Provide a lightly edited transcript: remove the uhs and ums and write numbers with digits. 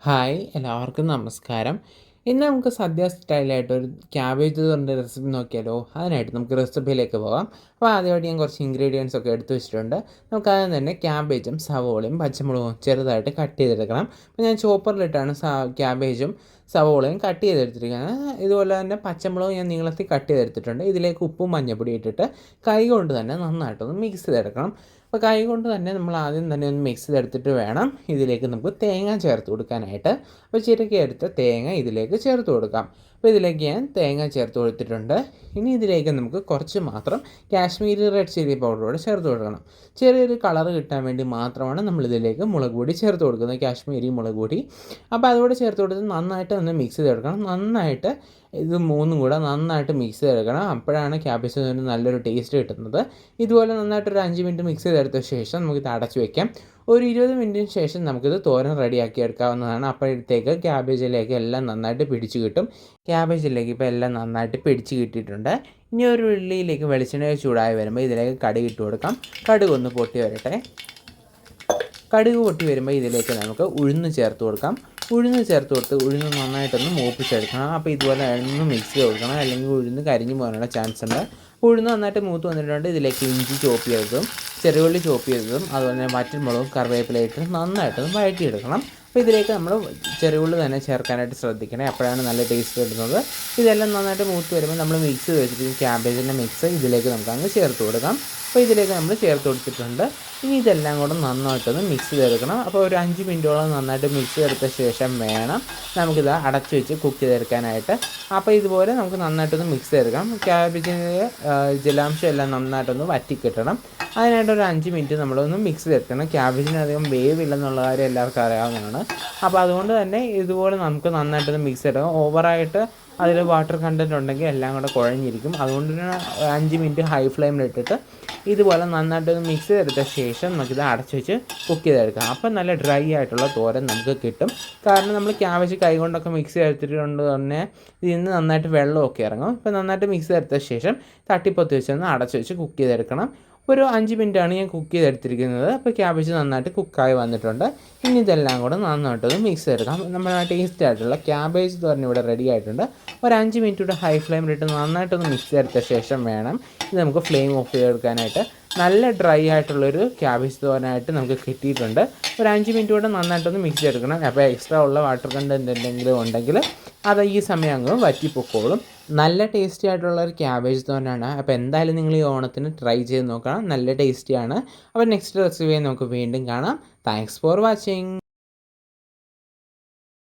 Hi എല്ലാവർക്കും നമസ്കാരം. ഇന്ന് നമുക്ക് സദ്യ സ്റ്റൈലായിട്ട് ഒരു ക്യാബേജ് തോരൻ്റെ റെസിപ്പി നോക്കിയാലോ? അതിനായിട്ട് നമുക്ക് റെസിപ്പിയിലേക്ക് പോകാം. അപ്പോൾ ആദ്യമായിട്ട് ഞാൻ കുറച്ച് ഇൻഗ്രീഡിയൻസ് ഒക്കെ എടുത്തു വെച്ചിട്ടുണ്ട്. നമുക്ക് ആദ്യം തന്നെ ക്യാബേജും സവോളയും പച്ചമുളകും ചെറുതായിട്ട് കട്ട് ചെയ്തെടുക്കണം. അപ്പോൾ ഞാൻ ചോപ്പറിലിട്ടാണ് ക്യാബേജും സവോളയും കട്ട് ചെയ്തെടുത്തിരിക്കുന്നത്. ഇതുപോലെ തന്നെ പച്ചമുളകും ഞാൻ നീളത്തിൽ കട്ട് ചെയ്തെടുത്തിട്ടുണ്ട്. ഇതിലേക്ക് ഉപ്പും മഞ്ഞൾപ്പൊടി ഇട്ടിട്ട് കൈ കൊണ്ട് തന്നെ നന്നായിട്ടൊന്ന് മിക്സ് ചെയ്തെടുക്കണം. അപ്പോൾ കൈ കൊണ്ട് തന്നെ നമ്മൾ ആദ്യം തന്നെ ഒന്ന് മിക്സ് ചെയ്തെടുത്തിട്ട് വേണം ഇതിലേക്ക് നമുക്ക് തേങ്ങ ചേർത്ത് കൊടുക്കാനായിട്ട്. അപ്പോൾ ചിരകിയെടുത്ത തേങ്ങ ഇതിലേക്ക് ചേർത്ത് കൊടുക്കാം. അപ്പോൾ ഇതിലേക്ക് ഞാൻ തേങ്ങ ചേർത്ത് കൊടുത്തിട്ടുണ്ട്. ഇനി ഇതിലേക്ക് നമുക്ക് കുറച്ച് മാത്രം കാശ്മീരി റെഡ് ചില്ലി പൗഡറോട് ചേർത്ത് കൊടുക്കണം. ചെറിയൊരു കളർ കിട്ടാൻ വേണ്ടി മാത്രമാണ് നമ്മളിതിലേക്ക് മുളക് പൊടി ചേർത്ത് കൊടുക്കുന്നത്, കാശ്മീരി മുളക് പൊടി. അപ്പോൾ അതുകൂടെ ചേർത്ത് കൊടുത്ത് നന്നായിട്ട് ഒന്ന് മിക്സ് ചെയ്തെടുക്കണം. നന്നായിട്ട് ഇത് മൂന്നും കൂടെ നന്നായിട്ട് മിക്സ് ചെയ്തെടുക്കണം. അപ്പോഴാണ് ക്യാബേജിന് നല്ലൊരു ടേസ്റ്റ് കിട്ടുന്നത്. ഇതുപോലെ നന്നായിട്ട് ഒരു 5 മിനിറ്റ് മിക്സ് ചെയ്തെടുത്ത ശേഷം നമുക്കിത് അടച്ചു വയ്ക്കാം. ഒരു 20 മിനിറ്റിന് ശേഷം നമുക്കിത് തോരൻ റെഡിയാക്കി എടുക്കാവുന്നതാണ്. അപ്പോഴത്തേക്ക് ക്യാബേജിലേക്ക് എല്ലാം നന്നായിട്ട് പിടിച്ച് കിട്ടും. ക്യാബേജിലേക്ക് ഇപ്പോൾ എല്ലാം നന്നായിട്ട് പിടിച്ച് കിട്ടിയിട്ടുണ്ട്. ഇനി ഒരു ഉള്ളിയിലേക്ക് വെളിച്ചെണ്ണ ചൂടായി വരുമ്പോൾ ഇതിലേക്ക് കടുക് ഇട്ട് കൊടുക്കാം. കടുക് ഒന്ന് പൊട്ടി വരട്ടെ. കടുക് പൊട്ടി വരുമ്പോൾ ഇതിലേക്ക് നമുക്ക് ഉഴുന്ന് ചേർത്ത് കൊടുക്കാം. ഉഴുന്ന് ചേർത്ത് കൊടുത്ത് ഉഴുന്ന് നന്നായിട്ടൊന്ന് മൂപ്പിച്ചെടുക്കണം. അപ്പോൾ ഇതുപോലെ ഒന്ന് മിക്സ് ചെയ്ത് കൊടുക്കണം, അല്ലെങ്കിൽ ഉഴുന്ന് കരിഞ്ഞു പോകാനുള്ള ചാൻസ് ഉണ്ട്. ഉഴുന്ന് നന്നായിട്ട് മൂത്ത് വന്നിട്ടുണ്ട്. ഇതിലേക്ക് ഇഞ്ചി ചോപ്പ് ചെയ്തതും ചെറുള്ളി ചോപ്പ് ചെയ്തതും അതുപോലെ തന്നെ വറ്റൽമുളകും കറിവേപ്പിലയിട്ട് നന്നായിട്ടൊന്ന് വഴറ്റിയെടുക്കണം. അപ്പോൾ ഇതിലേക്ക് നമ്മൾ ചെറുള്ളി തന്നെ ചേർക്കാനായിട്ട് ശ്രദ്ധിക്കണം, അപ്പോഴാണ് നല്ല ടേസ്റ്റ് കിട്ടുന്നത്. ഇതെല്ലാം നന്നായിട്ട് മൂത്ത് വരുമ്പോൾ നമ്മൾ മിക്സ് ചെയ്ത് വെച്ചിട്ട് ക്യാബേജിൻ്റെ മിക്സ് ഇതിലേക്ക് നമുക്ക് അങ്ങ് ചേർത്ത് കൊടുക്കാം. അപ്പോൾ ഇതിലേക്ക് നമ്മൾ ചേർത്ത് കൊടുത്തിട്ടുണ്ട്. ഇനി ഇതെല്ലാം കൂടെ നന്നായിട്ടൊന്ന് മിക്സ് ചെയ്തെടുക്കണം. അപ്പോൾ ഒരു 5 മിനിറ്റോളം നന്നായിട്ട് മിക്സ് ചെയ്തെടുത്ത ശേഷം വേണം നമുക്കിത് അടച്ചു വെച്ച് കുക്ക് ചെയ്തെടുക്കാനായിട്ട്. അപ്പോൾ ഇതുപോലെ നമുക്ക് നന്നായിട്ടൊന്ന് മിക്സ് ചെയ്തെടുക്കാം. ക്യാബേജിൻ്റെ ജലാംശം എല്ലാം നന്നായിട്ടൊന്ന് വറ്റിക്കിട്ടണം. അതിനായിട്ട് ഒരു 5 മിനിറ്റ് നമ്മളൊന്ന് മിക്സ് ചെയ്തെടുക്കണം. ക്യാബേജിന് അധികം വേവില്ലെന്നുള്ള കാര്യം എല്ലാവർക്കും അറിയാവുന്നതാണ്. അപ്പോൾ അതുകൊണ്ട് തന്നെ ഇതുപോലെ നമുക്ക് നന്നായിട്ടൊന്ന് മിക്സ് ചെയ്തെടുക്കാം. ഓവറായിട്ട് അതിൽ വാട്ടർ കണ്ടൻറ്റ് ഉണ്ടെങ്കിൽ എല്ലാം കൂടെ കുഴഞ്ഞിരിക്കും. അതുകൊണ്ട് തന്നെ 5 മിനിറ്റ് ഹൈ ഫ്ലെയിമിലിട്ടിട്ട് ഇതുപോലെ നന്നായിട്ടൊന്ന് മിക്സ് ചെയ്തെടുത്ത ശേഷം നമുക്കിത് അടച്ചു വെച്ച് കുക്ക് ചെയ്തെടുക്കാം. അപ്പം നല്ല ഡ്രൈ ആയിട്ടുള്ള തോരൻ നമുക്ക് കിട്ടും. കാരണം നമ്മൾ ക്യാബേജ് കൈകൊണ്ടൊക്കെ മിക്സ് ചെയ്തെടുത്തിട്ടുണ്ട് തന്നെ ഇതിൽ നിന്ന് നന്നായിട്ട് വെള്ളമൊക്കെ ഇറങ്ങും. ഇപ്പോൾ നന്നായിട്ട് മിക്സ് ചെയ്തെടുത്ത ശേഷം തട്ടിപ്പൊത്തി വെച്ചൊന്ന് അടച്ചു വെച്ച് കുക്ക് ചെയ്തെടുക്കണം. ഒരു 5 മിനിറ്റാണ് ഞാൻ കുക്ക് ചെയ്തെടുത്തിരിക്കുന്നത്. അപ്പോൾ ക്യാബേജ് നന്നായിട്ട് കുക്കായി വന്നിട്ടുണ്ട്. ഇനി ഇതെല്ലാം കൂടെ നന്നായിട്ടൊന്ന് മിക്സ് ചെയ്തെടുക്കാം. നമ്മുടെ ടേസ്റ്റ് ആയിട്ടുള്ള ക്യാബേജ് തോരൻ ഇവിടെ റെഡി ആയിട്ടുണ്ട്. ഒരു 5 മിനിറ്റ് കൂടെ ഹൈ ഫ്ലെയിമിലിട്ട് നന്നായിട്ടൊന്ന് മിക്സ് ചെയ്തെടുത്ത ശേഷം വേണം ഇത് നമുക്ക് ഫ്ലെയിം ഓഫ് ചെയ്തെടുക്കാനായിട്ട്. നല്ല ഡ്രൈ ആയിട്ടുള്ളൊരു ക്യാബേജ് തോരനായിട്ട് നമുക്ക് കിട്ടിയിട്ടുണ്ട്. ഒരു 5 മിനിറ്റ് കൂടെ നന്നായിട്ടൊന്ന് മിക്സ് ചെയ്തെടുക്കണം. അപ്പോൾ എക്സ്ട്രാ ഉള്ള വാട്ടർ കണ്ടൻറ്റ് എന്തെങ്കിലും ഉണ്ടെങ്കിൽ അത് ഈ സമയം അങ്ങ് വറ്റിപ്പൊക്കോളും. നല്ല ടേസ്റ്റി ആയിട്ടുള്ള ഒരു ക്യാബേജ് തോരനാണ്. അപ്പോൾ എന്തായാലും നിങ്ങൾ ഈ ഓണത്തിന് ട്രൈ ചെയ്ത് നോക്കണം, നല്ല ടേസ്റ്റിയാണ്. അപ്പോൾ നെക്സ്റ്റ് റെസിപ്പിയെ നമുക്ക് വീണ്ടും കാണാം. Thanks for watching.